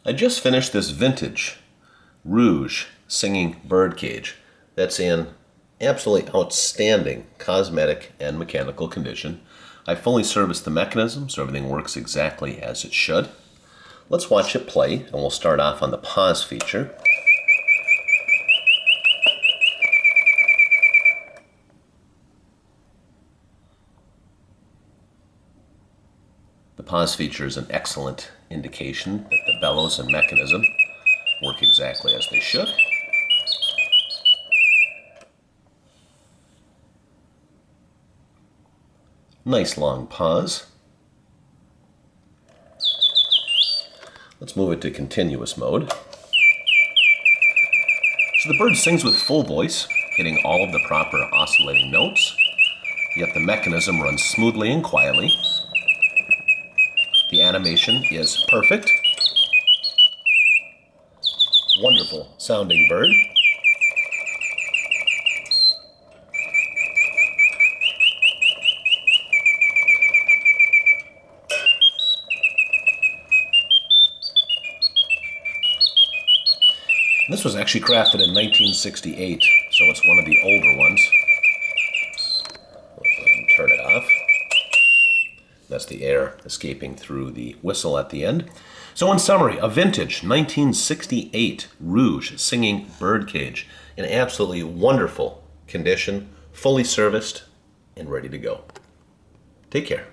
I just finished this vintage Reuge singing birdcage that's in absolutely outstanding cosmetic and mechanical condition. I fully serviced the mechanism so everything works exactly as it should. Let's watch it play, and we'll start off on the pause feature. The pause feature is an excellent indication that the bellows and mechanism work exactly as they should. Nice long pause. Let's move it to continuous mode. So the bird sings with full voice, hitting all of the proper oscillating notes, yet the mechanism runs smoothly and quietly. The animation is perfect. Wonderful sounding bird. This was actually crafted in 1968, so it's one of the older ones. Let's go ahead and turn it off. That's the air escaping through the whistle at the end. So in summary, a vintage 1968 Reuge singing birdcage in absolutely wonderful condition, fully serviced and ready to go. Take care.